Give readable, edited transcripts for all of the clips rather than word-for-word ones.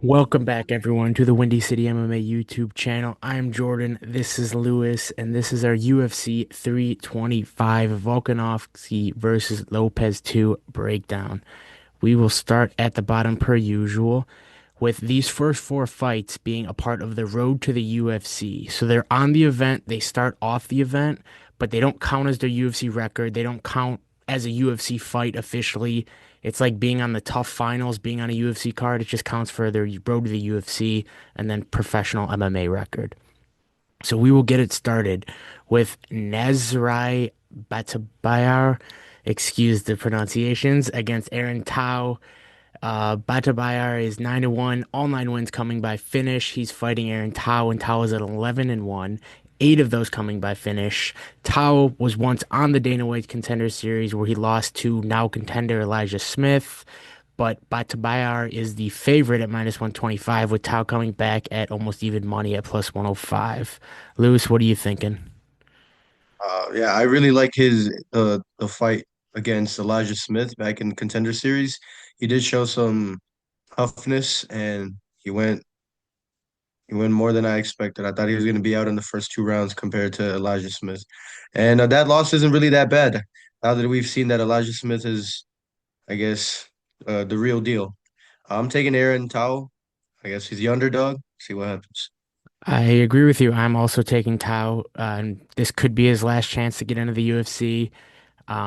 Welcome back, everyone, to the Windy City MMA YouTube channel. I'm Jordan. This is Lewis, and this is our UFC 325 Volkanovski versus Lopez 2 breakdown. We will start at the bottom per usual, with these first four fights being a part of the road to the UFC. So they're on the event, they start off the event, but they don't count as their UFC record. They don't count as a UFC fight officially. It's like being on the tough finals, being on a UFC card. It just counts for their road to the UFC and then professional MMA record. So we will get it started with Namsrai Batbayar, excuse the pronunciations, against Aaron Tao. Batbayar is 9-1, all nine wins coming by finish. He's fighting Aaron Tao, and Tao is at 11-1. Eight of those coming by finish. Tao was once on the Dana White Contender Series where he lost to now contender Elijah Smith, but Batbayar is the favorite at -125, with Tao coming back at almost even money at plus 105. Lewis, what are you thinking? Yeah, I really like his the fight against Elijah Smith back in Contender Series. He did show some toughness, and he went more than I expected. I thought he was going to be out in the first two rounds compared to Elijah Smith, and that loss isn't really that bad. Now that we've seen that Elijah Smith is, I guess, the real deal. I'm taking Aaron Tao. I guess he's the underdog. See what happens. I agree with you. I'm also taking Tao, and this could be his last chance to get into the UFC.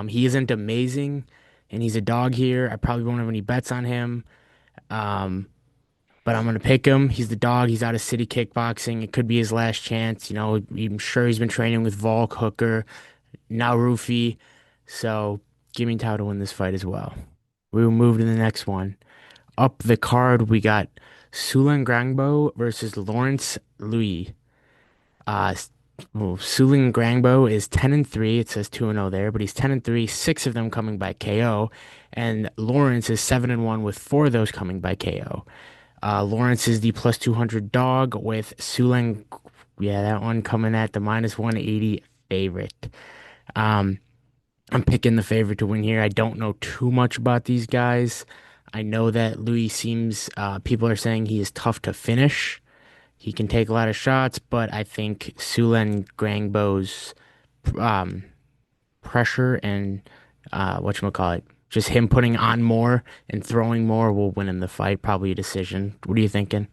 He isn't amazing, and he's a dog here. I probably won't have any bets on him, um, but I'm gonna pick him. He's the dog. He's out of city kickboxing. It could be his last chance. I'm sure he's been training with Volk, Hooker, now Ruffy. So give me Tao to win this fight as well. We will move to the next one. Up the card, we got Sulangrangbo versus Lawrence Louis. Uh, Sulangrangbo is 10-3. It says 2-0 there, but he's 10-3, six of them coming by KO. And Lawrence is 7-1 with four of those coming by KO. Lawrence is the plus 200 dog with Sulang. Yeah, that one coming at the minus 180 favorite. Um, I'm picking the favorite to win here. I don't know too much about these guys. I know that Louis seems, people are saying he is tough to finish. He can take a lot of shots, but I think Sulan Grangbo's um, pressure and whatchamacallit, just him putting on more and throwing more will win him the fight. Probably a decision. What are you thinking?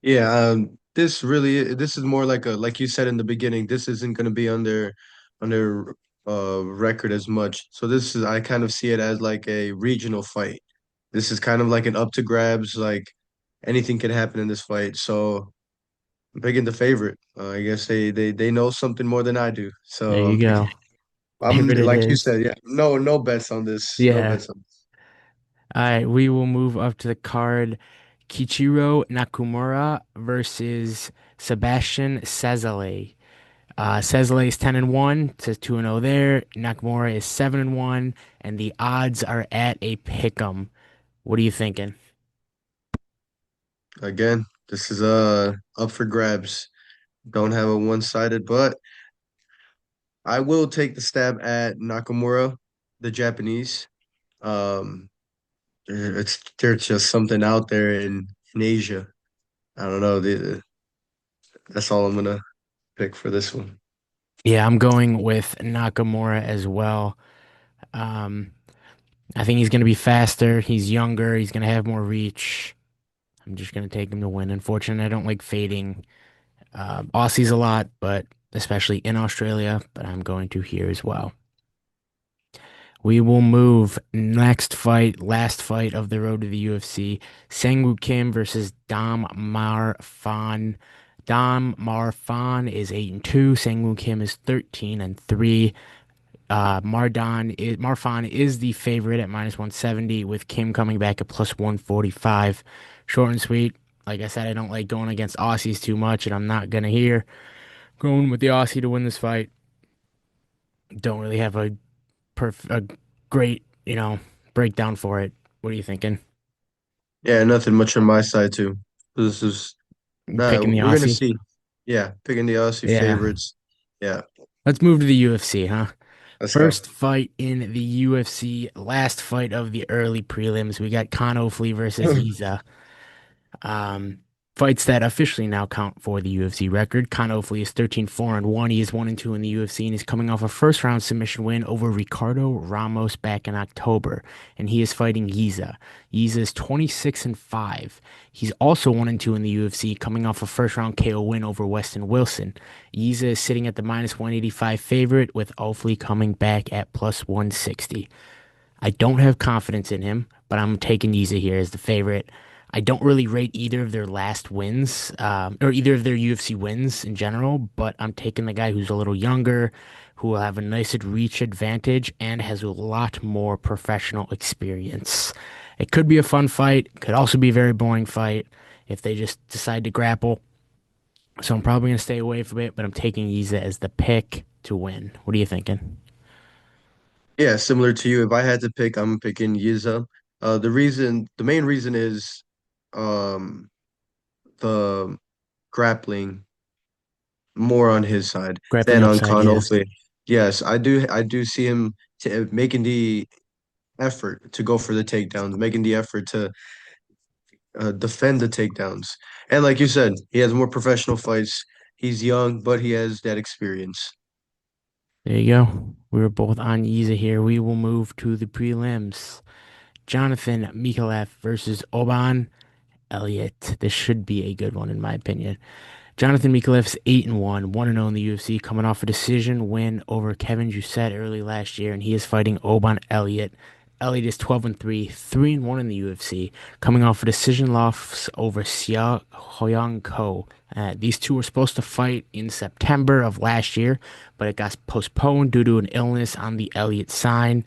Yeah, this is more like you said in the beginning, this isn't going to be under record as much. So this is I kind of see it as like a regional fight. This is kind of like an up to grabs, like anything can happen in this fight. So I'm picking the favorite. I guess they know something more than I do. There So you go. I'm Favorite it like you is. said, yeah. No bets on this. No Yeah. bets on this. All right, we will move up to the card. Keiichiro Nakamura versus Sebastian Szalay. Szalay is 10-1, says 2-0 there. Nakamura is 7-1, and the odds are at a pick 'em. What are you thinking? Again, this is up for grabs. Don't have a one-sided, but I will take the stab at Nakamura, the Japanese. Um, there's just something out there in Asia. I don't know. That's all I'm gonna pick for this one. Yeah, I'm going with Nakamura as well. Um, I think he's going to be faster. He's younger. He's going to have more reach. I'm just going to take him to win. Unfortunately, I don't like fading Aussies a lot, but especially in Australia, but I'm going to here as well. We will move next fight, last fight of the road to the UFC. Sangwoo Kim versus Dam Marfan. Dam Marfan is 8-2. Sangwoo Kim is 13-3. Marfan is the favorite at -170, with Kim coming back at plus 145. Short and sweet. Like I said, I don't like going against Aussies too much, and I'm not gonna here. Going with the Aussie to win this fight. Don't really have a great, breakdown for it. What are you thinking? Yeah, nothing much on my side too. This is You picking the we're gonna Aussie? see. Yeah, picking the Aussie Yeah. favorites. Yeah, Let's move to the UFC, huh? let's go. First fight in the UFC, last fight of the early prelims. We got Kaan Ofli versus Yizha. Um, Fights that officially now count for the UFC record. Kaan Ofli is 13-4-1. He is 1-2 in the UFC and he's coming off a first round submission win over Ricardo Ramos back in October. And he is fighting Yizha. Yizha is 26-5. He's also 1-2 in the UFC, coming off a first round KO win over Weston Wilson. Yizha is sitting at the minus 185 favorite, with Ofli coming back at plus 160. I don't have confidence in him, but I'm taking Yizha here as the favorite. I don't really rate either of their last wins, or either of their UFC wins in general, but I'm taking the guy who's a little younger, who will have a nicer reach advantage and has a lot more professional experience. It could be a fun fight, could also be a very boring fight if they just decide to grapple. So I'm probably going to stay away from it, but I'm taking Yizha as the pick to win. What are you thinking? Yeah, similar to you. If I had to pick, I'm picking Yizha. The main reason is um the grappling more on his side Grappling than on upside, Khan yeah. Ofli. Yes, I do see him making the effort to go for the takedowns, making the effort to defend the takedowns. And like you said, he has more professional fights. He's young, but he has that experience. There you go. We were both on Yizha here. We will move to the prelims. Jonathan Micallef versus Oban Elliott. This should be a good one in my opinion. Jonathan Micallef's 8-1, 1-0 in the UFC, coming off a decision win over Kevin Jousset early last year, and he is fighting Oban Elliott. Elliott is 12-3, 3-1 in the UFC, coming off a decision loss over Xia Hoyang Ko. These two were supposed to fight in September of last year, but it got postponed due to an illness on the Elliott side.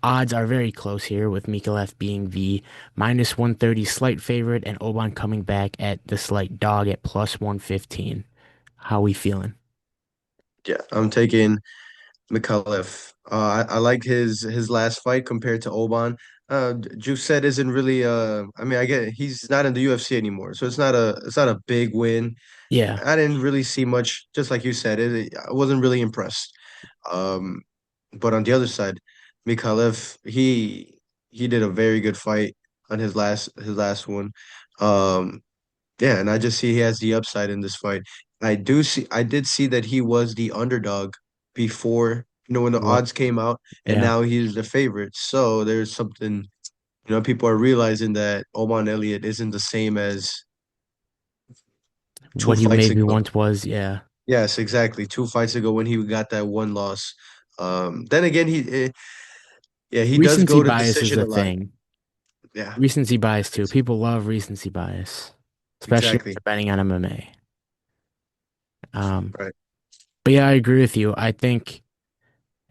Odds are very close here, with Micallef being the minus 130 slight favorite and Oban coming back at the slight dog at plus 115. How we feeling? Yeah, I'm taking Micallef. I like his last fight compared to Oban. Juiced isn't really I mean I get he's not in the UFC anymore, so it's not a big win. Yeah. I didn't really see much, just like you said, I wasn't really impressed. Um, but on the other side, Micallef, he did a very good fight on his last one. Um, yeah, and I just see he has the upside in this fight. I did see that he was the underdog before, when the What? odds came out, and Yeah. now he's the favorite. So there's something, people are realizing that Oman Elliott isn't the same as two What he fights maybe ago. once was. Yeah. Yes, exactly. 2 fights ago when he got that one loss. Then again, yeah, he does Recency go to bias is decision a a lot. thing. Yeah, Recency bias too. People love recency bias, especially when exactly. they're betting on MMA. Um, Right. but yeah, I agree with you. I think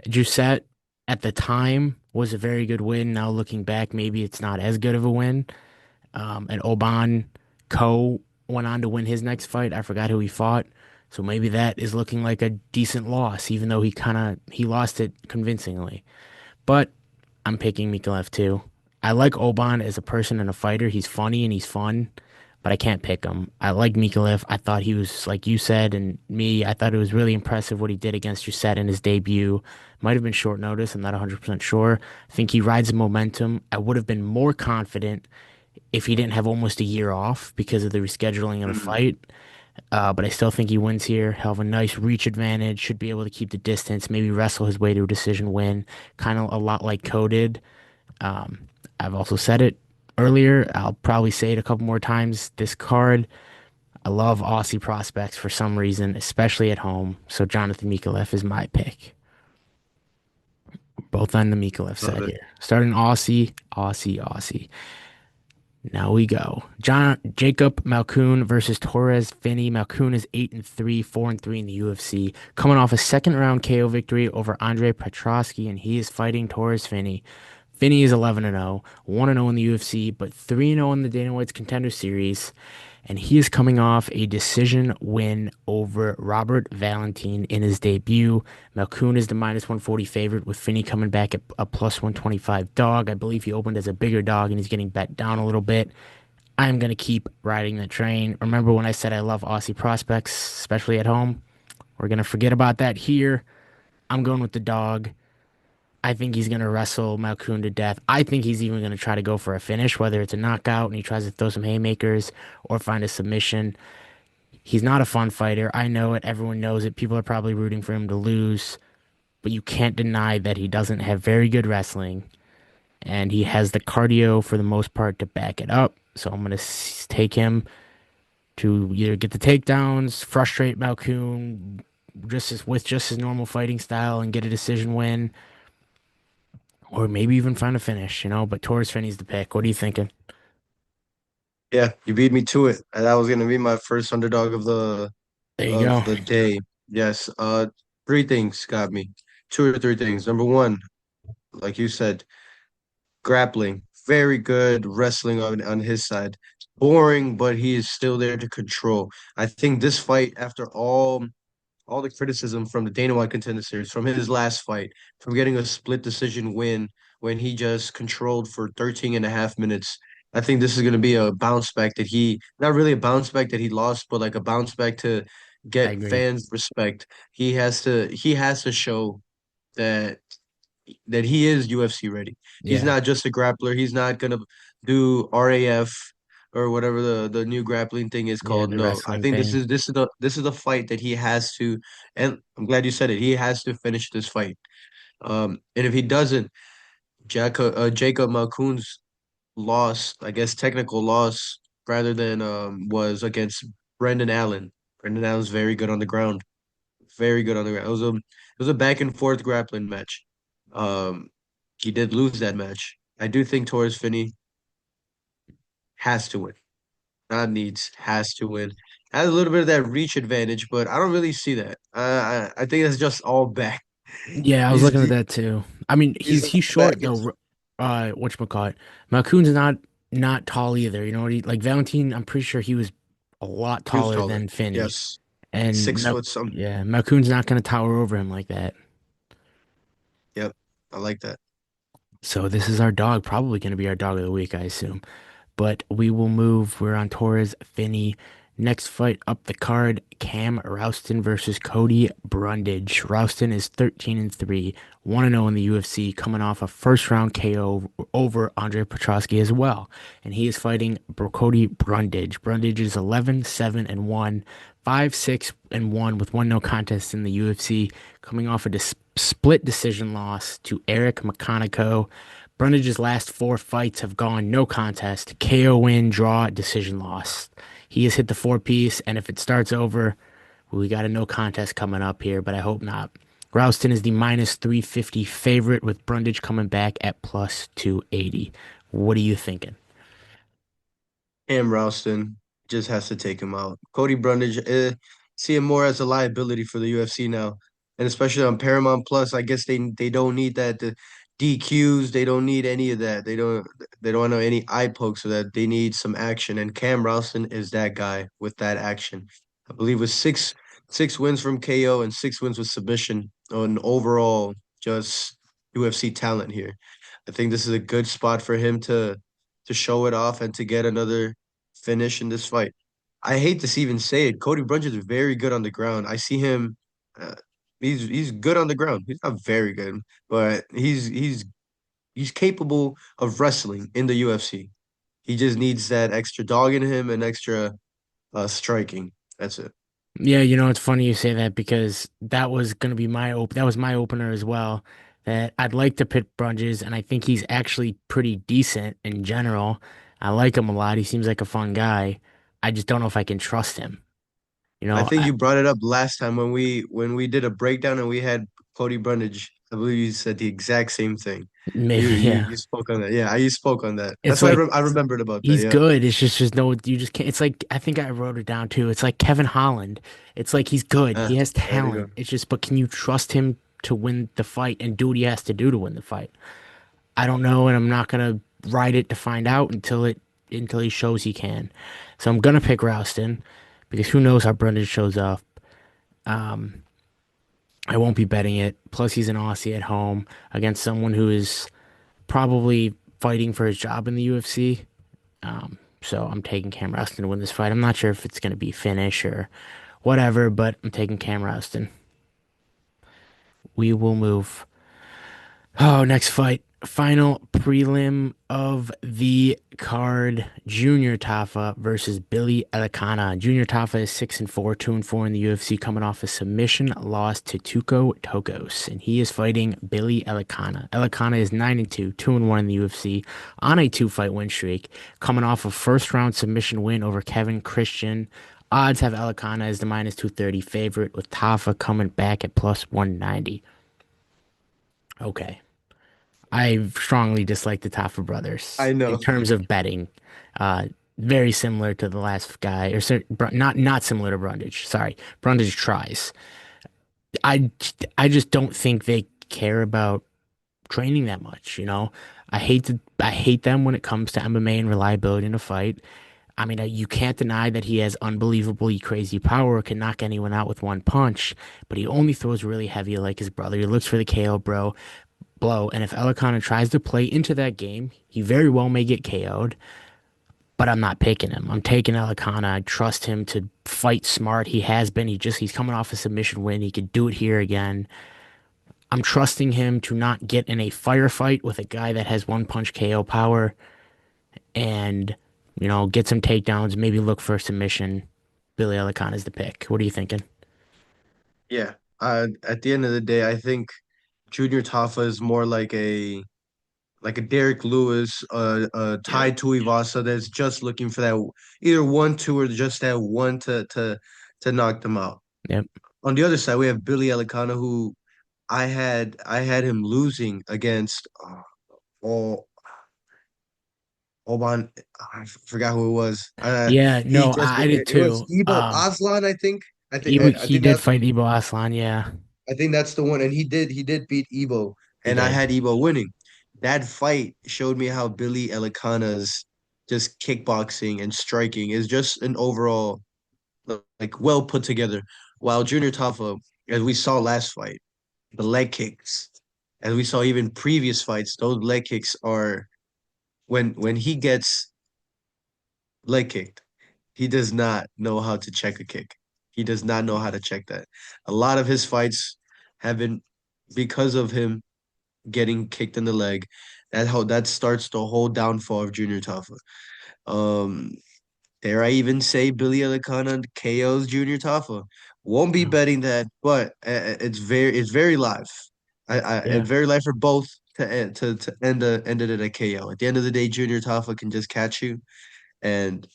Giuseppe at the time was a very good win. Now looking back, maybe it's not as good of a win. And Oban Ko went on to win his next fight. I forgot who he fought. So maybe that is looking like a decent loss, even though he lost it convincingly. But I'm picking Micallef too. I like Oban as a person and a fighter. He's funny and he's fun, but I can't pick him. I like Micallef. I thought he was, like you said, and me, I thought it was really impressive what he did against Jusset in his debut. Might have been short notice. I'm not 100% sure. I think he rides the momentum. I would have been more confident if he didn't have almost a year off because of the rescheduling of the Mhm. fight. But I still think he wins here. He'll have a nice reach advantage, should be able to keep the distance, maybe wrestle his way to a decision win, kind of a lot like Cody did. Um, I've also said it earlier. I'll probably say it a couple more times. This card, I love Aussie prospects for some reason, especially at home. So Jonathan Micallef is my pick. Both on the Micallef Love side it. here. Starting Aussie, Aussie, Aussie. Now we go. Jacob Malkoun versus Torrez Finney. Malkoun is 8-3, 4-3 in the UFC, coming off a second round KO victory over Andre Petrosky, and he is fighting Torrez Finney. Finney is 11-0, 1-0 in the UFC, but 3-0 in the Dana White's Contender Series, and he is coming off a decision win over Robert Valentin in his debut. Malkoun is the minus 140 favorite, with Finney coming back at a plus 125 dog. I believe he opened as a bigger dog and he's getting bet down a little bit. I'm going to keep riding the train. Remember when I said I love Aussie prospects, especially at home? We're going to forget about that here. I'm going with the dog. I think he's going to wrestle Malkoun to death. I think he's even going to try to go for a finish, whether it's a knockout and he tries to throw some haymakers or find a submission. He's not a fun fighter. I know it. Everyone knows it. People are probably rooting for him to lose, but you can't deny that he doesn't have very good wrestling and he has the cardio for the most part to back it up. So I'm going to take him to either get the takedowns, frustrate Malkoun with just his normal fighting style and get a decision win, or maybe even find a finish, But Torrez Finney's the pick. What are you thinking? Yeah, you beat me to it. And that was gonna be my first underdog There you of go. the day. Yes. Three things got me. Two or three things. Number one, like you said, grappling. Very good wrestling on his side. Boring, but he is still there to control. I think this fight, after all the criticism from the Dana White Contender Series, from his last fight, from getting a split decision win when he just controlled for 13 and a half minutes. I think this is going to be a bounce back that not really a bounce back that he lost, but like a bounce back to I get agree. fans respect. He has to show that he is UFC ready. He's Yeah. not just a grappler. He's not gonna do RAF or whatever the new grappling thing is Yeah, called. the No, I wrestling think this thing. is this is the fight that he has to, and I'm glad you said it. He has to finish this fight. And if he doesn't, Jacob Malkoun's loss, I guess technical loss, rather than was against Brendan Allen. Brendan Allen's very good on the ground. Very good on the ground. It was a back and forth grappling match. Um, he did lose that match. I do think Torres Finney has to win. Not needs, has to win. Has a little bit of that reach advantage, but I don't really see that. I think it's just all back. Yeah, I was He's looking at that too. I mean, he's he's back. short though. Whatchamacallit. Malkoun's not tall either. You know what like Valentine, I'm pretty sure he was a lot He was taller taller. than Finney. Yes, And 6 foot something. Yeah, Malkoun's not gonna tower over him like that. Yep, I like that. So this is our dog, probably gonna be our dog of the week, I assume. But we will move. We're on Torres, Finney. Next fight up the card, Cam Rowston versus Cody Brundage. Rowston is 13 and 3, 1 and 0 in the UFC, coming off a first round KO over Andre Petrosky as well. And he is fighting Cody Brundage. Brundage is 11, 7 and 1, 5, 6 and 1 with one no contest in the UFC, coming off a split decision loss to Eric McConaughey. Brundage's last four fights have gone no contest, KO win, draw, decision loss. He has hit the four piece, and if it starts over, we got a no contest coming up here, but I hope not. Rowston is the minus 350 favorite with Brundage coming back at plus 280. What are you thinking? Cam Rowston just has to take him out. Cody Brundage, see him more as a liability for the UFC now, and especially on Paramount Plus. I guess they don't need that the DQs. They don't need any of that. They don't want any eye pokes of that. They need some action, and Cam Rowston is that guy with that action. I believe with six wins from KO and 6 wins with submission on overall just UFC talent here. I think this is a good spot for him to show it off and to get another finish in this fight. I hate to even say it. Cody Brundage is very good on the ground. I see him. Uh, he's good on the ground. He's not very good, but he's capable of wrestling in the UFC. He just needs that extra dog in him and extra striking. That's it. Yeah, it's funny you say that because that was gonna be that was my opener as well. That I'd like to pit Brunges, and I think he's actually pretty decent in general. I like him a lot. He seems like a fun guy. I just don't know if I can trust him. You I know, think I, you brought it up last time when we did a breakdown and we had Cody Brundage. I believe you said the exact same thing. You maybe you yeah. you spoke on that. Yeah, you spoke on that. It's That's why like I remembered about that. he's Yeah. good. It's just no, you just can't. It's like I think I wrote it down too. It's like Kevin Holland. It's like he's good. He has There you go. talent. It's just, but can you trust him to win the fight and do what he has to do to win the fight? I don't know, and I'm not gonna ride it to find out until he shows he can. So I'm gonna pick Rowston because who knows how Brendan shows up. Um, I won't be betting it. Plus, he's an Aussie at home against someone who is probably fighting for his job in the UFC. So I'm taking Cam Rowston to win this fight. I'm not sure if it's gonna be finish or whatever, but I'm taking Cam Rowston. We will move. Oh, next fight. Final prelim of the card. Junior Tafa versus Billy Elekana. Junior Tafa is 6-4, 2-4 in the UFC, coming off a submission loss to Tuco Tokos. And he is fighting Billy Elekana. Elekana is 9-2, 2-1 in the UFC, on a two-fight win streak, coming off a first round submission win over Kevin Christian. Odds have Elekana as the minus 230 favorite, with Tafa coming back at plus 190. Okay. I strongly dislike the Tafa brothers I in know. terms of betting. Uh, Very similar to the last guy, or not similar to Brundage. Sorry, Brundage tries. I I just don't think they care about training that much. I hate them when it comes to MMA and reliability in a fight. I mean, you can't deny that he has unbelievably crazy power, can knock anyone out with one punch, but he only throws really heavy like his brother. He looks for the KO, blow. And if Elekana tries to play into that game, he very well may get KO'd, but I'm not picking him. I'm taking Elekana. I trust him to fight smart. He has been. He's coming off a submission win. He could do it here again. I'm trusting him to not get in a firefight with a guy that has one punch KO power and, get some takedowns, maybe look for a submission. Billy Elekana is the pick. What are you thinking? Yeah. At the end of the day, I think Junior Tafa is more like a Derek Lewis, Yep. Ty Tuivasa that's just looking for that either 1-2 or just that one to knock them out. Yep. On the other side, we have Billy Elikana, who I had him losing against O- Oban. I forgot who it was. Yeah, He no, just I did it was too. Ibo Aslan, I think. I He think did that's fight Ibo Aslan, yeah. I think that's the one, and he did beat Ebo, He and I did. had Ebo winning. That fight showed me how Billy Elikana's just kickboxing and striking is just an overall like well put together. While Junior Tafa, as we saw last fight, the leg kicks, as we saw even previous fights, those leg kicks are when he gets leg kicked, he does not know how to check a kick. He does not know how to check that. A lot of his fights have been because of him getting kicked in the leg. That starts the whole downfall of Junior Tafa. Um, dare I even say Billy Elikana KOs Junior Tafa? Won't be No. betting that, but it's very live. Yeah. It's very live for both to end it at a KO. At the end of the day, Junior Tafa can just catch you, and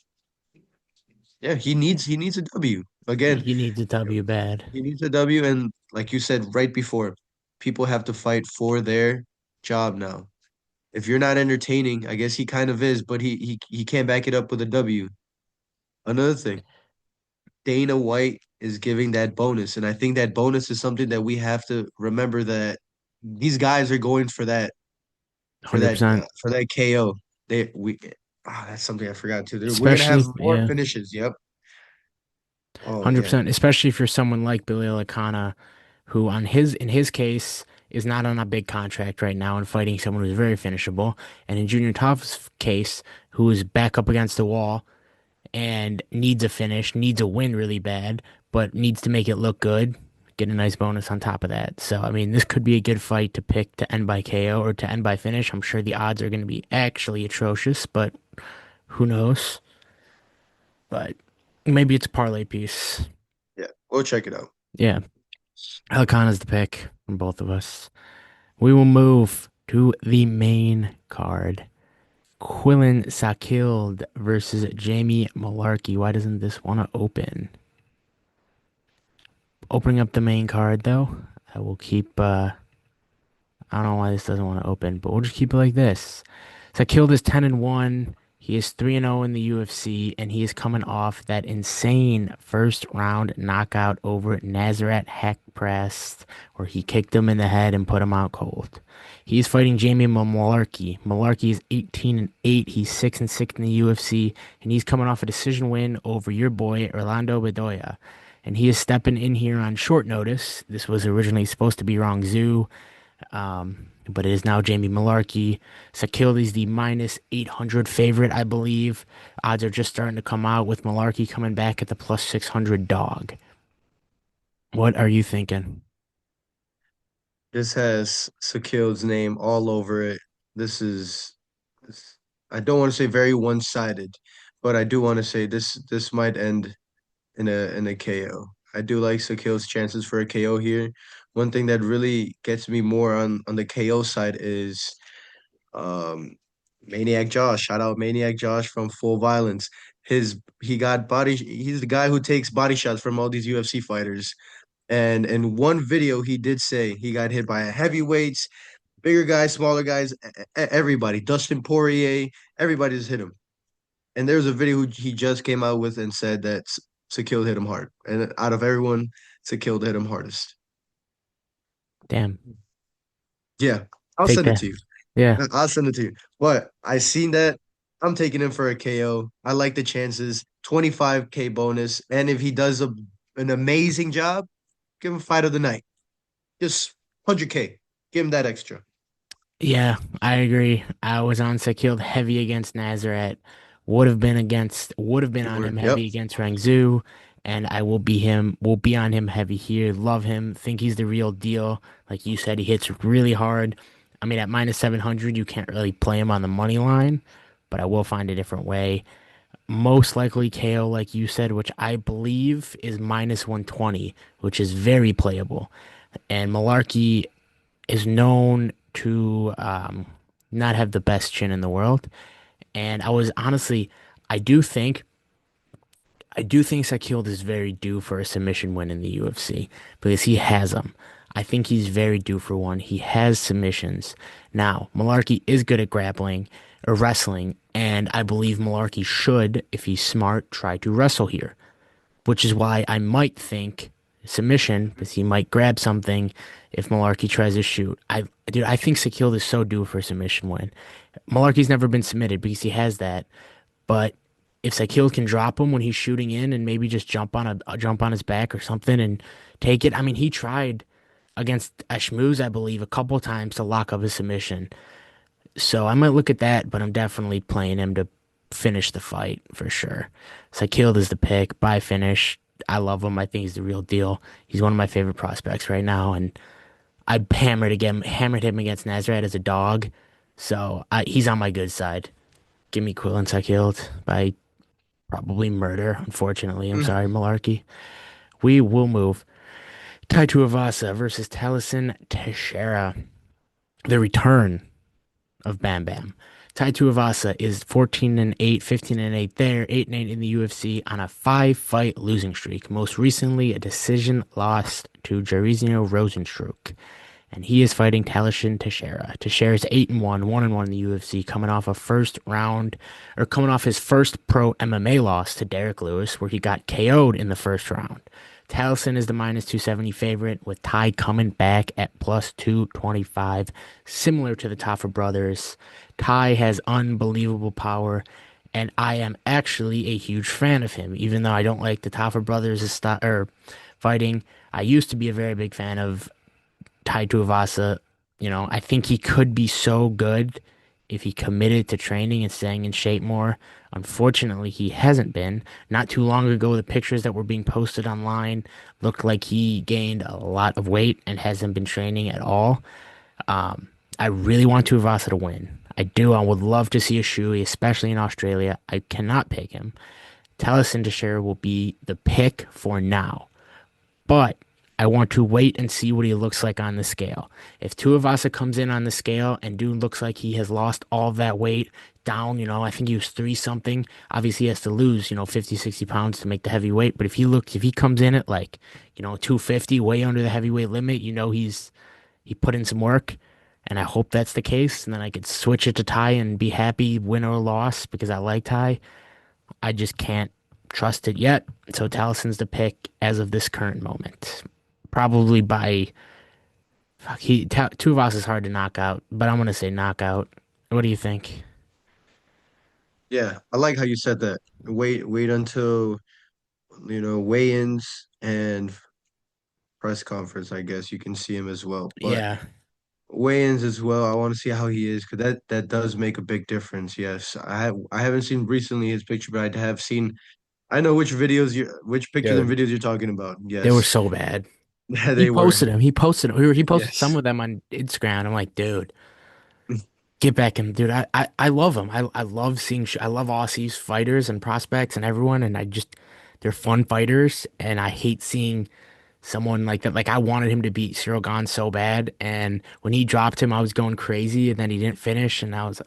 yeah, he needs a W. Again, He needs a W bad. he needs a W, and like you said right before, people have to fight for their job now. If you're not entertaining, I guess he kind of is, but he can't back it up with a W. Another thing, Dana White is giving that bonus, and I think that bonus is something that we have to remember that these guys are going for that for that 100%. for that KO. They we that's something I forgot too. We're gonna have Especially, more yeah. finishes. Yep. Oh yeah. 100%. Especially for someone like Billy Elekana, who in his case is not on a big contract right now and fighting someone who's very finishable. And in Junior Toph's case, who is back up against the wall and needs a finish, needs a win really bad, but needs to make it look good. Get a nice bonus on top of that. So, I mean, this could be a good fight to pick to end by KO or to end by finish. I'm sure the odds are going to be actually atrocious, but who knows? But maybe it's a parlay piece. Yeah. We'll check it out. Yeah, Elkanah's the pick from both of us. We will move to the main card. Quillan Salkilld versus Jamie Mullarkey. Why doesn't this want to open? Opening up the main card though. I will keep I don't know why this doesn't want to open, but we'll just keep it like this. Salkilld is 10-1. He is 3-0 in the UFC, and he is coming off that insane first round knockout over Nazareth Haqparast, where he kicked him in the head and put him out cold. He's fighting Jamie Mullarkey. Mullarkey is 18-8. He's 6-6 in the UFC, and he's coming off a decision win over your boy Orlando Bedoya. And he is stepping in here on short notice. This was originally supposed to be Rong Zhu, but it is now Jamie Mullarkey. Salkilld is the minus 800 favorite, I believe. Odds are just starting to come out with Mullarkey coming back at the plus 600 dog. What are you thinking? This has Sakil's name all over it. This, I don't want to say very one-sided, but I do want to say this might end in a KO. I do like Sakil's chances for a KO here. One thing that really gets me more on the KO side is Maniac Josh. Shout out Maniac Josh from Full Violence. He got body. He's the guy who takes body shots from all these UFC fighters. And in one video, he did say he got hit by heavyweights, bigger guys, smaller guys, everybody. Dustin Poirier, everybody just hit him. And there's a video he just came out with and said that Sakil hit him hard. And out of everyone, Sakil hit him hardest. Damn, Yeah, I'll take send it that. to you. Yeah. I'll send it to you. But I seen that. I'm taking him for a KO. I like the chances. 25K bonus. And if he does an amazing job, give him fight of the night. Just 100K. Give him that extra. Yeah, I agree. I was on Sekil'd heavy against Nazareth. Would have been on him Yep. heavy against Rangzhou, and I will be on him heavy here. Love him. Think he's the real deal. Like you said, he hits really hard. I mean, at minus 700, you can't really play him on the money line, but I will find a different way. Most likely KO, like you said, which I believe is minus 120, which is very playable. And Mullarkey is known to not have the best chin in the world. And I was honestly, I do think, I do think Salkilld is very due for a submission win in the UFC because he has them. I think he's very due for one. He has submissions. Now, Mullarkey is good at grappling or wrestling, and I believe Mullarkey should, if he's smart, try to wrestle here, which is why I might think submission because he might grab something if Mullarkey tries to shoot. I think Sakilld is so due for a submission win. Mullarkey's never been submitted because he has that, but if Sakilld can drop him when he's shooting in and maybe just jump on his back or something and take it. I mean, he tried against Ashmuz, I believe, a couple times to lock up his submission. So I might look at that, but I'm definitely playing him to finish the fight for sure. Salkilld is the pick by finish. I love him. I think he's the real deal. He's one of my favorite prospects right now, and hammered him against Nazareth as a dog. So he's on my good side. Give me Quillan Salkilld by probably murder. Unfortunately, I'm Mm. sorry, Mullarkey. We will move. Tai Tuivasa versus Tallison Teixeira. The return of Bam Bam. Tai Tuivasa is 14 and 8, 15 and 8 there, 8 and 8 in the UFC on a 5-fight losing streak. Most recently, a decision lost to Jairzinho Rosenstruck. And he is fighting Tallison Teixeira. Teixeira is 8 and 1, 1 and 1 in the UFC, coming off a first round or coming off his first pro MMA loss to Derek Lewis, where he got KO'd in the first round. Tallison is the minus 270 favorite, with Ty coming back at plus 225, similar to the Tafa brothers. Ty has unbelievable power, and I am actually a huge fan of him, even though I don't like the Tafa brothers fighting. I used to be a very big fan of Tai Tuivasa. I think he could be so good if he committed to training and staying in shape more. Unfortunately, he hasn't been. Not too long ago, the pictures that were being posted online looked like he gained a lot of weight and hasn't been training at all. I really want Tuivasa to win. I do. I would love to see a Shui, especially in Australia. I cannot pick him. Tellison Teixeira will be the pick for now. But I want to wait and see what he looks like on the scale. If Tuivasa comes in on the scale and dude looks like he has lost all of that weight down, I think he was three something. Obviously, he has to lose, 50, 60 pounds to make the heavyweight. But if he comes in at like, 250, way under the heavyweight limit, he put in some work. And I hope that's the case. And then I could switch it to Ty and be happy, win or loss, because I like Ty. I just can't trust it yet. So Tallison's the pick as of this current moment. Probably by fuck, Tuivasa is hard to knock out, but I'm gonna say knockout. What do you think? Yeah, I like how you said that. Wait until, weigh-ins and press conference, I guess you can see him as well. But Yeah, weigh-ins as well, I want to see how he is because that does make a big difference. Yes, I haven't seen recently his picture, but I have seen. I know which pictures and dude, videos you're talking about. they were Yes, so bad. Yeah, He they were. posted him. He posted him. He posted some Yes. of them on Instagram. I'm like, dude, get back him, dude. I love him. I love seeing. I love Aussies fighters and prospects and everyone. And I just they're fun fighters. And I hate seeing someone like that. Like I wanted him to beat Cyril Gane so bad. And when he dropped him, I was going crazy. And then he didn't finish. And that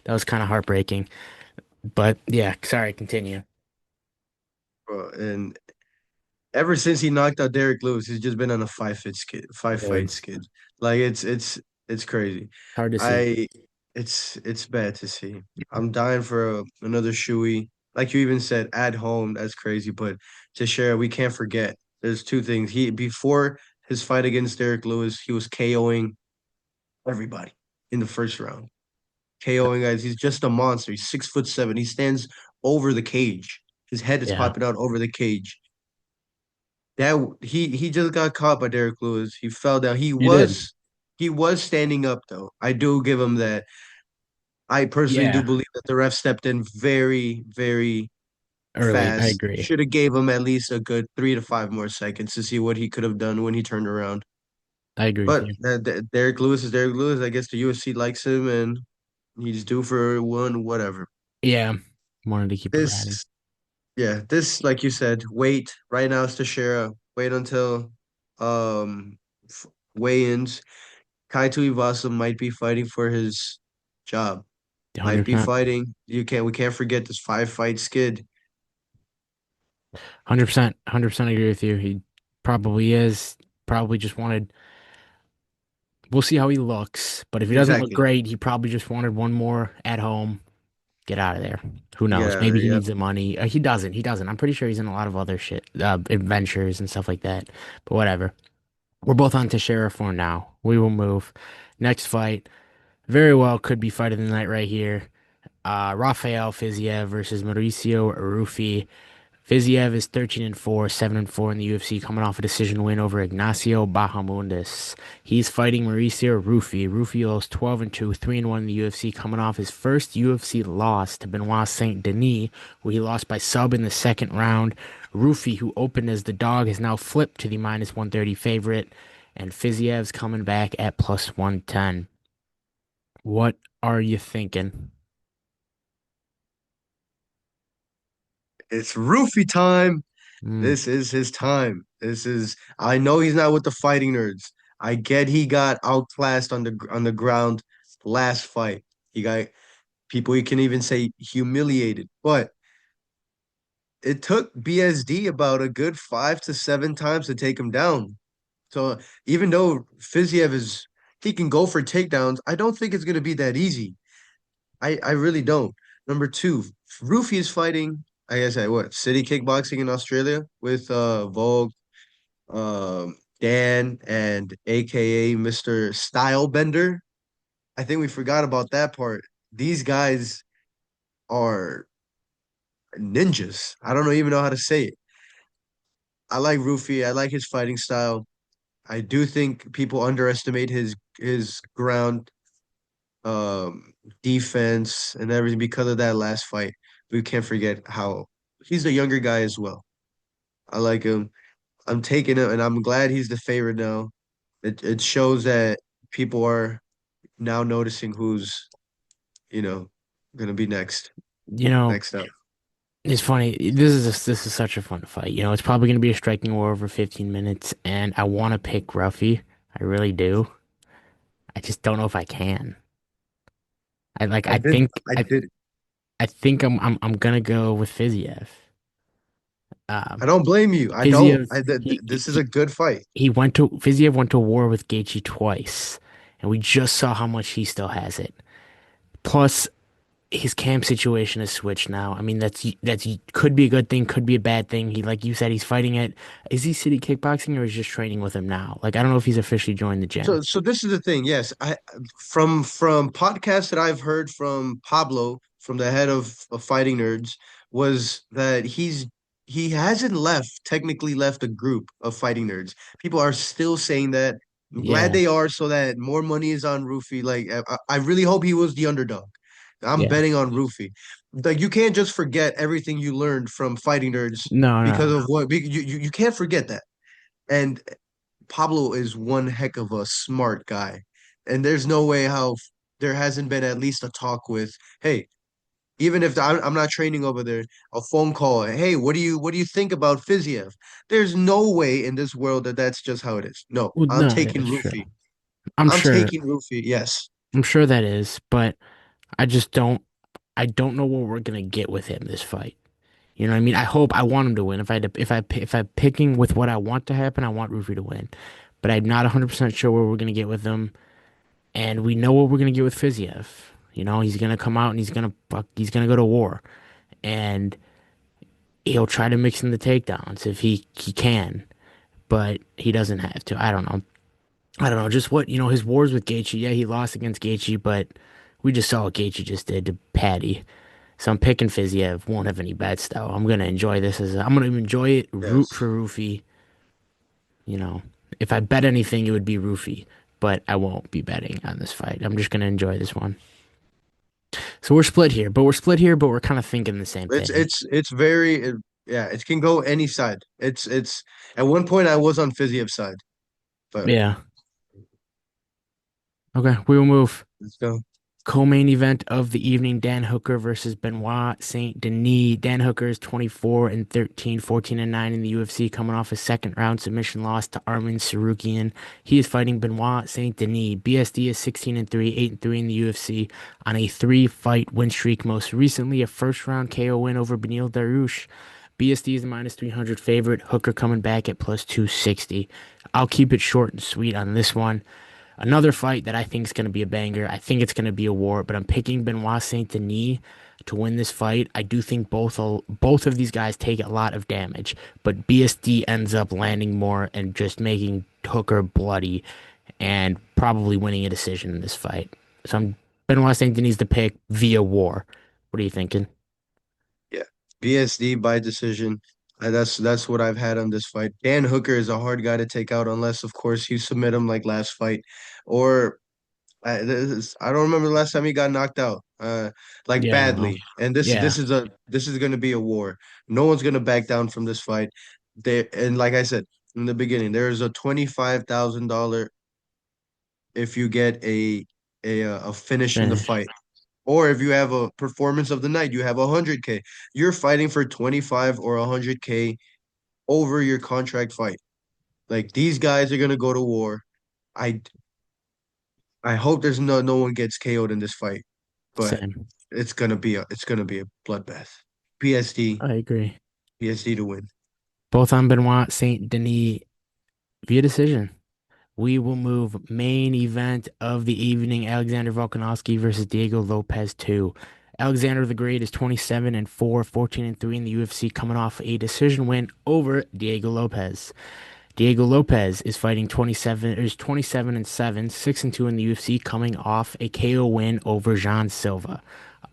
was kind of heartbreaking. But yeah, sorry. Continue. And ever since he knocked out Derek Lewis, he's just been on a five Dude, fight skid. Like it's crazy. hard to see. I it's bad to see. I'm dying for another shoey. Like you even said, at home, that's crazy. But to share, we can't forget. There's two things. He before his fight against Derek Lewis, he was KOing everybody in the first round. KOing guys. He's just a monster. He's 6'7". He stands over the cage. His head is Yeah, popping out over the cage. That he just got caught by Derek Lewis. He fell down. you did. He was standing up though. I do give him that. I personally do Yeah, believe that the ref stepped in very, very early. I fast. agree. Should have gave him at least a good 3 to 5 more seconds to see what he could have done when he turned around. I agree with But you. Derek Lewis is Derek Lewis. I guess the UFC likes him and he's due for one, whatever. Yeah, wanted to keep it riding. This, yeah, this, like you said, wait. Right now it's Teixeira. Wait until um weigh-ins. Tuivasa might be fighting for his job. Might be 100%. fighting. We can't forget this 5 fight skid. 100%. 100% agree with you. He probably is. Probably just wanted. We'll see how he looks. But if he doesn't look Exactly. great, he probably just wanted one more at home. Get out of there. Who knows? Yeah, Maybe he yeah. needs the money. He doesn't. He doesn't. I'm pretty sure he's in a lot of other shit, adventures and stuff like that. But whatever. We're both on Teixeira for now. We will move. Next fight, very well could be fight of the night right here. Rafael Fiziev versus Mauricio Ruffy. Fiziev is 13-4, 7-4 in the UFC, coming off a decision win over Ignacio Bahamundis. He's fighting Mauricio Ruffy. Ruffy is 12-2, 3-1 in the UFC, coming off his first UFC loss to Benoit Saint-Denis, where he lost by sub in the second round. Ruffy, who opened as the dog, has now flipped to the minus 130 favorite, and Fiziev's coming back at plus 110. What are you thinking? It's roofie time. Mm, This is his time. I know he's not with the fighting nerds. I get he got outclassed on the ground last fight. He got people you can even say humiliated. But it took BSD about a good 5 to 7 times to take him down. So even though Fiziev is he can go for takedowns, I don't think it's gonna be that easy. I really don't. Number two, Rufy is fighting, I guess at what, City Kickboxing in Australia with Vogue, Dan and AKA Mr. Stylebender. I think we forgot about that part. These guys are ninjas. I don't even know how to say it. I like Rufy. I like his fighting style. I do think people underestimate his ground defense and everything because of that last fight. We can't forget how he's the younger guy as well. I like him. I'm taking him, and I'm glad he's the favorite now. It shows that people are now noticing who's you know gonna be you know, next up. it's funny. This is such a fun fight. It's probably going to be a striking war over 15 minutes, and I want to pick Ruffy. I really do. I just don't know if I can. I like. I did. I did. I think I'm gonna go with Fiziev. I Um, don't blame you. I don't. Fiziev. This is a good fight. He went to Fiziev went to war with Gaethje twice, and we just saw how much he still has it. Plus, his camp situation is switched now. I mean, that's could be a good thing, could be a bad thing. He, like you said, he's fighting it. Is he city kickboxing or is he just training with him now? Like, I don't know if he's officially joined the gym. So this is the thing. Yes, I from podcasts that I've heard from Pablo, from the head of Fighting Nerds, was that he hasn't technically left the group of Fighting Nerds. People are still saying that. I'm glad Yeah, they are, so that more money is on Rufy. Like I really hope he was the underdog. I'm yeah. betting on Rufy. Like you can't just forget everything you learned from Fighting Nerds No, because no. of you can't forget that. And Pablo is one heck of a smart guy, and there's no way how there hasn't been at least a talk with, hey, even if I'm not training over there, a phone call, hey, what do you think about Fiziev? There's no way in this world that that's just how it is. No, Well, I'm no, taking that's true. Ruffy. I'm I'm sure. taking Ruffy. Yes. I'm sure that is, but I just don't. I don't know what we're gonna get with him this fight. You know what I mean? I want him to win. If I'm picking with what I want to happen, I want Ruffy to win. But I'm not 100% sure what we're gonna get with him, and we know what we're gonna get with Fiziev. You know, he's gonna come out and he's gonna go to war, and he'll try to mix in the takedowns if he can, but he doesn't have to. I don't know. I don't know. Just what his wars with Gaethje. Yeah, he lost against Gaethje, but we just saw what Gaethje just did to Patty. So I'm picking Fiziev. Won't have any bets though. I'm gonna enjoy this I'm gonna enjoy it. Root Yes. for Ruffy. You know, if I bet anything, it would be Ruffy, but I won't be betting on this fight. I'm just gonna enjoy this one. So we're we're kind of thinking the same It's thing. it's it's very yeah, it can go any side. It's at one point I was on Fiziev's side, but Yeah. Okay, we will move. let's go. Co-main event of the evening, Dan Hooker versus Benoit Saint-Denis. Dan Hooker is 24 and 13, 14 and 9 in the UFC, coming off a second round submission loss to Arman Tsarukyan. He is fighting Benoit Saint-Denis. BSD is 16 and 3, 8 and 3 in the UFC on a three-fight win streak. Most recently, a first-round KO win over Beneil Dariush. BSD is the minus 300 favorite. Hooker coming back at plus 260. I'll keep it short and sweet on this one. Another fight that I think is going to be a banger. I think it's going to be a war, but I'm picking Benoit Saint Denis to win this fight. I do think both of these guys take a lot of damage, but BSD ends up landing more and just making Hooker bloody and probably winning a decision in this fight. So I'm Benoit Saint Denis to pick via war. What are you thinking? Yeah. BSD by decision. That's what I've had on this fight. Dan Hooker is a hard guy to take out unless, of course, you submit him like last fight, or I don't remember the last time he got knocked out, like Yeah, no. badly. And this Yeah, this is gonna be a war. No one's gonna back down from this fight. And like I said in the beginning, there is a $25,000 if you get a finish in the finish. fight. Or if you have a performance of the night, you have 100K. You're fighting for 25 or 100K over your contract fight. Like these guys are gonna go to war. I I hope there's no one gets KO'd in this fight, but Same. it's gonna be a bloodbath. PSD I agree. PSD to win. Both on Benoit Saint Denis via decision. We will move main event of the evening, Alexander Volkanovski versus Diego Lopez 2. Alexander the Great is 27 and 4, 14 and 3 in the UFC, coming off a decision win over Diego Lopez. Diego Lopez is fighting 27 and 7, 6 and 2 in the UFC, coming off a KO win over Jean Silva.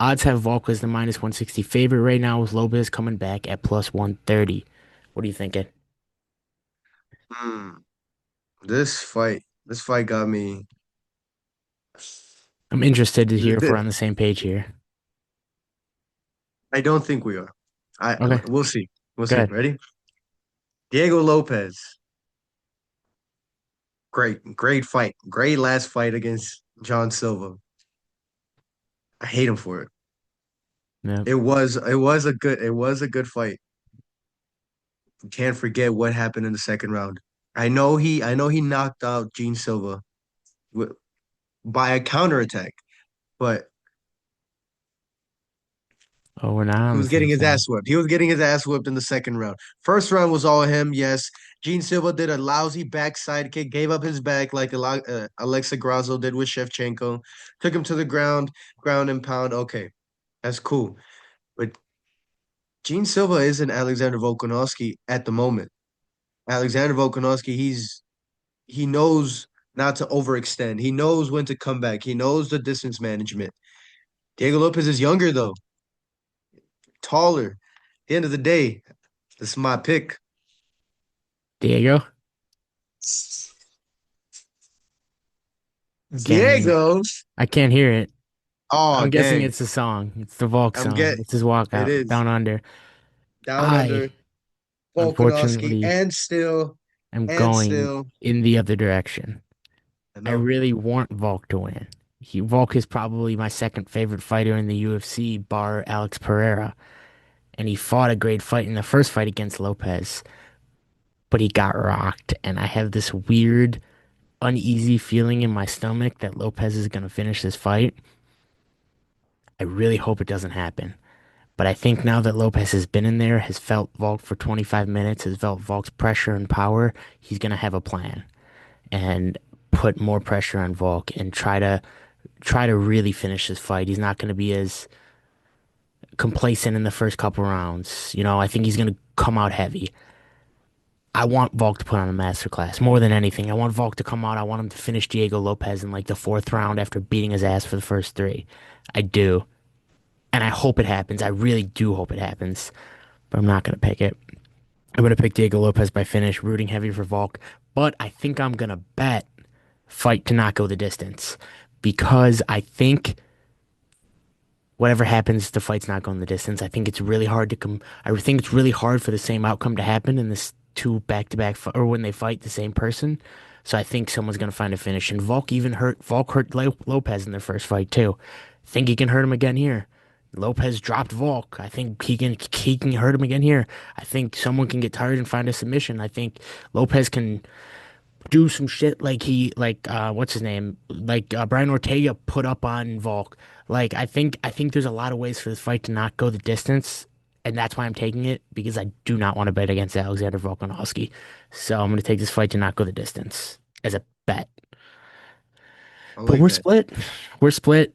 Odds have Volk as the minus 160 favorite right now, with Lopez coming back at plus 130. What are you thinking? Hmm. This fight got me. I'm interested to hear th- if we're th- on the same page here. I don't think we are. Okay, We'll see. We'll see. good. Ready? Diego Lopez. Great fight. Great last fight against John Silva. I hate him for it. Yep. It was a good fight. Can't forget what happened in the second round. I know he knocked out Gene Silva wi- by a counterattack, but Oh, we're not he on the was same getting his side. ass whipped. He was getting his ass whipped in the second round. First round was all him. Yes, Gene Silva did a lousy backside kick, gave up his back like Alexa Grasso did with Shevchenko. Took him to the ground, ground and pound. Okay, that's cool. But Gene Silva isn't Alexander Volkanovski at the moment. Alexander Volkanovski, he knows not to overextend. He knows when to come back. He knows the distance management. Diego Lopez is younger though, taller. At the end of the day, this is my pick. Diego? Can't hear it. Diego. I can't hear it. Oh I'm guessing dang. it's a song. It's the Volk I'm song. get It's his it walkout is down under. down under I Volkanovski unfortunately and still. am And going still, in the other direction. I I know. really want Volk to win. Volk is probably my second favorite fighter in the UFC, bar Alex Pereira. And he fought a great fight in the first fight against Lopez, but he got rocked. And I have this weird, uneasy feeling in my stomach that Lopez is going to finish this fight. I really hope it doesn't happen. But I think now that Lopez has been in there, has felt Volk for 25 minutes, has felt Volk's pressure and power, he's going to have a plan and put more pressure on Volk and try to really finish this fight. He's not going to be as complacent in the first couple rounds. I think he's going to come out heavy. I want Volk to put on a masterclass more than anything. I want Volk to come out. I want him to finish Diego Lopez in like the fourth round after beating his ass for the first three. I do. And I hope it happens. I really do hope it happens. But I'm not going to pick it. I'm going to pick Diego Lopez by finish, rooting heavy for Volk. But I think I'm going to bet fight to not go the distance because I think whatever happens, the fight's not going the distance. I think it's really hard to come. I think it's really hard for the same outcome to happen in this two back-to-back or when they fight the same person. So I think someone's going to find a finish. And Volk hurt Lopez in their first fight too. Think he can hurt him again here. Lopez dropped Volk. I think he can hurt him again here. I think someone can get tired and find a submission. I think Lopez can do some shit what's his name? Brian Ortega put up on Volk. I think there's a lot of ways for this fight to not go the distance, and that's why I'm taking it because I do not want to bet against Alexander Volkanovski. So I'm going to take this fight to not go the distance as a bet. I But like we're that. split. We're split.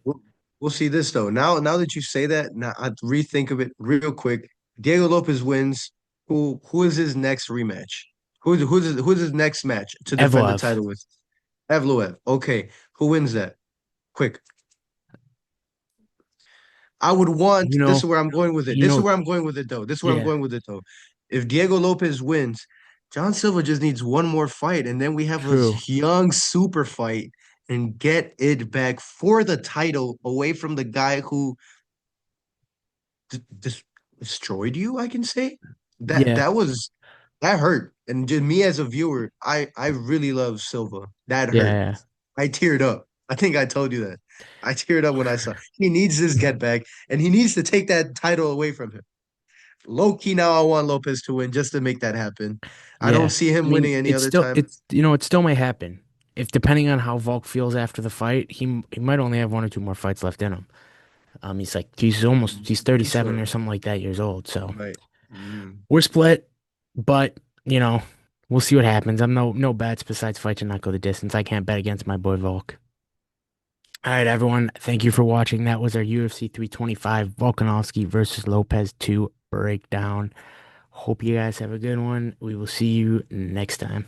We'll see this though. Now that you say that, now I rethink of it real quick. Diego Lopez wins. Who is his next rematch? Who's his next match to defend the Evlov. title with? Evloev. Okay. Who wins that? Quick. I would want, You this is know, where I'm going with it. you This is know, where I'm going with it though. This is where I'm yeah, going with it though. If Diego Lopez wins, John Silva just needs one more fight, and then we have a true. young super fight and get it back for the title away from the guy who just destroyed you, I can say. That Yeah, that was that hurt. And just me as a viewer, I really love Silva. That yeah, hurt. yeah, I teared up. I think I told you that. I teared up when I saw he needs this get back and he needs to take that title away from him. Low key now I want Lopez to win just to make that happen. I don't yeah. see I him mean, winning any it's other still time. it's it still may happen. If depending on how Volk feels after the fight, he might only have one or two more fights left in him. He's You 37 sure? or something like that years old. So Right. Mm. we're split, but we'll see what happens. I'm no bets besides fight to not go the distance. I can't bet against my boy Volk. All right, everyone. Thank you for watching. That was our UFC 325 Volkanovski versus Lopez 2 breakdown. Hope you guys have a good one. We will see you next time.